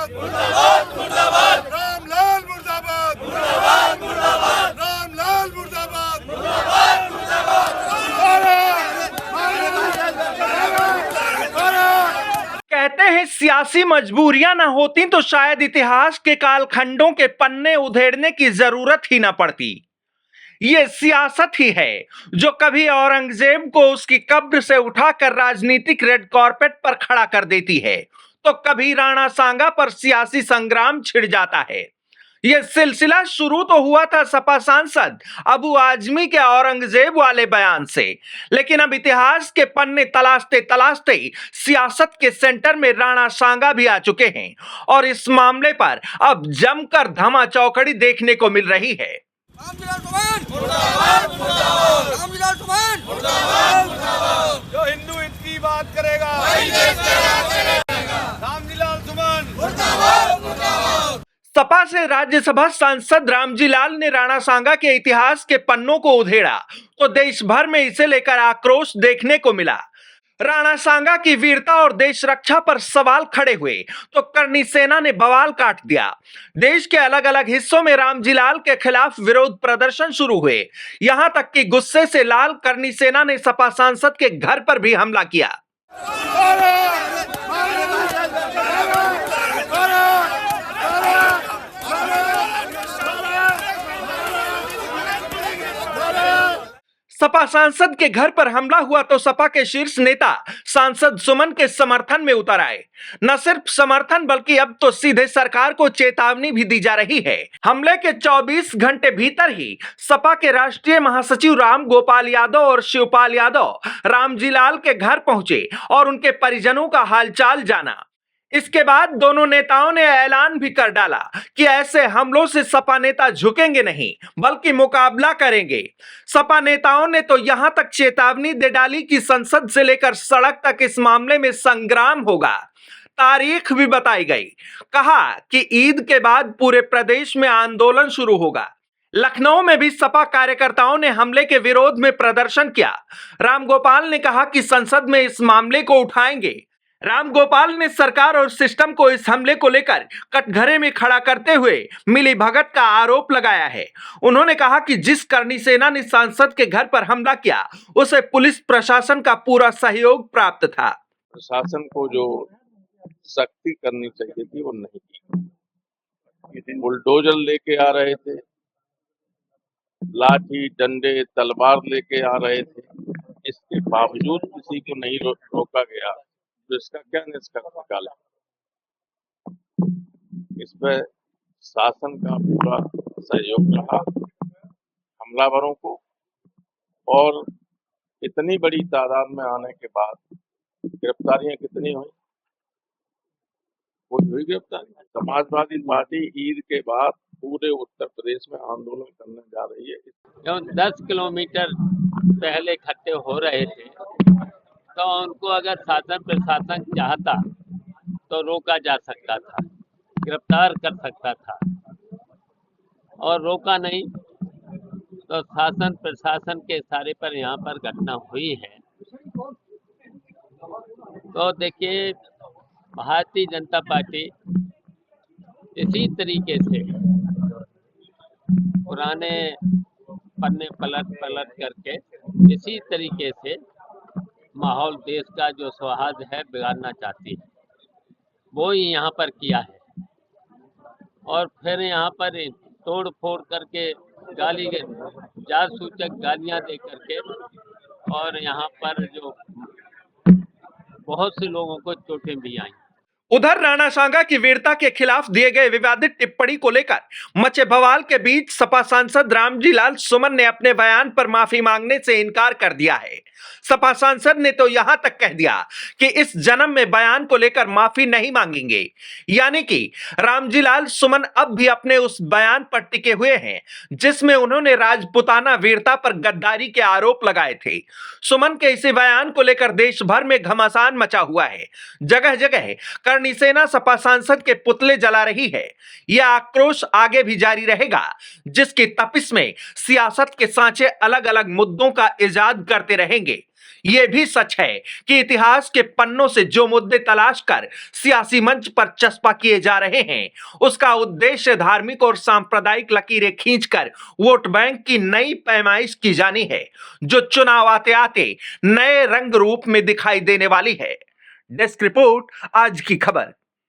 मुर्दाबाद मुर्दाबाद रामलाल मुर्दाबाद मुर्दाबाद मुर्दाबाद रामलाल मुर्दाबाद मुर्दाबाद मुर्दाबाद। कहते हैं सियासी मजबूरियां न होती तो शायद इतिहास के कालखंडों के पन्ने उधेड़ने की जरूरत ही न पड़ती। ये सियासत ही है जो कभी औरंगजेब को उसकी कब्र से उठाकर राजनीतिक रेड कारपेट पर खड़ा कर देती है तो कभी राणा सांगा पर सियासी संग्राम छिड़ जाता है। यह सिलसिला शुरू तो हुआ था सपा सांसद अबू आजमी के औरंगजेब वाले बयान से, लेकिन अब इतिहास के पन्ने तलाशते तलाशते सियासत के सेंटर में राणा सांगा भी आ चुके हैं और इस मामले पर अब जमकर धमा चौकड़ी देखने को मिल रही है। जो हिंदू हित की बात करेगा रामजीलाल सुमन मुर्दाबाद। सपा से राज्यसभा सांसद रामजी लाल ने राणा सांगा के इतिहास के पन्नों को उधेड़ा तो देश भर में इसे लेकर आक्रोश देखने को मिला। राणा सांगा की वीरता और देश रक्षा पर सवाल खड़े हुए तो करनी सेना ने बवाल काट दिया। देश के अलग अलग हिस्सों में रामजी लाल के खिलाफ विरोध प्रदर्शन शुरू हुए। यहां तक कि गुस्से से लाल करनी सेना ने सपा सांसद के घर पर भी हमला किया। सपा सांसद के घर पर हमला हुआ तो सपा के शीर्ष नेता सांसद सुमन के समर्थन में उतर आए। न सिर्फ समर्थन बल्कि अब तो सीधे सरकार को चेतावनी भी दी जा रही है। हमले के 24 घंटे भीतर ही सपा के राष्ट्रीय महासचिव राम गोपाल यादव और शिवपाल यादव रामजी लाल के घर पहुंचे और उनके परिजनों का हालचाल जाना। इसके बाद दोनों नेताओं ने ऐलान भी कर डाला कि ऐसे हमलों से सपा नेता झुकेंगे नहीं बल्कि मुकाबला करेंगे। सपा नेताओं ने तो यहां तक चेतावनी दे डाली कि संसद से लेकर सड़क तक इस मामले में संग्राम होगा। तारीख भी बताई गई। कहा कि ईद के बाद पूरे प्रदेश में आंदोलन शुरू होगा। लखनऊ में भी सपा कार्यकर्ताओं ने हमले के विरोध में प्रदर्शन किया। रामगोपाल ने कहा कि संसद में इस मामले को उठाएंगे। रामगोपाल ने सरकार और सिस्टम को इस हमले को लेकर कटघरे में खड़ा करते हुए मिलीभगत का आरोप लगाया है। उन्होंने कहा कि जिस करनी सेना ने सांसद के घर पर हमला किया उसे पुलिस प्रशासन का पूरा सहयोग प्राप्त था। प्रशासन को जो सख्ती करनी चाहिए थी वो नहीं की। बुलडोजर लेके आ रहे थे, लाठी डंडे तलवार लेके आ रहे थे, इसके बावजूद किसी को नहीं रोका गया तो इसका क्या निष्कर्ष निकाला। इस पर शासन का पूरा सहयोग रहा हमलावरों को, और इतनी बड़ी तादाद में आने के बाद गिरफ्तारियां कितनी हुई? कोई हुई गिरफ्तारी? समाजवादी पार्टी ईद के बाद पूरे उत्तर प्रदेश में आंदोलन करने जा रही है। जब 10 किलोमीटर पहले इकट्ठे हो रहे थे तो उनको अगर शासन प्रशासन चाहता तो रोका जा सकता था, गिरफ्तार कर सकता था, और रोका नहीं तो शासन प्रशासन के इशारे पर यहाँ पर घटना हुई है। तो देखिए, भारतीय जनता पार्टी इसी तरीके से पुराने पन्ने पलट करके इसी तरीके से माहौल देश का जो सौहार्द है बिगाड़ना चाहती है। वो ही यहाँ पर किया है और फिर यहाँ पर तोड़ फोड़ करके गाली जात सूचक गालियाँ दे करके, और यहाँ पर जो बहुत से लोगों को चोटें भी आई। उधर राणा सांगा की वीरता के खिलाफ दिए गए विवादित टिप्पणी को लेकर मचे बवाल के बीच सपा सांसद रामजी लाल सुमन ने अपने बयान पर माफी मांगने से इनकार कर दिया है। सपा सांसद ने तो यहां तक कह दिया कि इस जन्म में बयान को लेकर माफी नहीं मांगेंगे। यानी कि रामजी लाल सुमन अब भी अपने उस बयान पर टिके हुए हैं जिसमें उन्होंने राजपुताना वीरता पर गद्दारी के आरोप लगाए थे। सुमन के इसी बयान को लेकर देश भर में घमासान मचा हुआ है। जगह जगह करणी सेना सपा सांसद के पुतले जला रही है। यह आक्रोश आगे भी जारी रहेगा, जिसकी तपिश में सियासत के सांचे अलग अलग मुद्दों का इजाद करते रहेंगे। यह भी सच है कि इतिहास के पन्नों से जो मुद्दे तलाश कर सियासी मंच पर चस्पा किए जा रहे हैं, उसका उद्देश्य धार्मिक और सांप्रदायिक लकीरें खींचकर वोट बैंक की नई पैमाइश की जानी है, जो चुनाव आते आते नए रंग रूप में दिखाई देने वाली है। डेस्क रिपोर्ट, आज की खबर।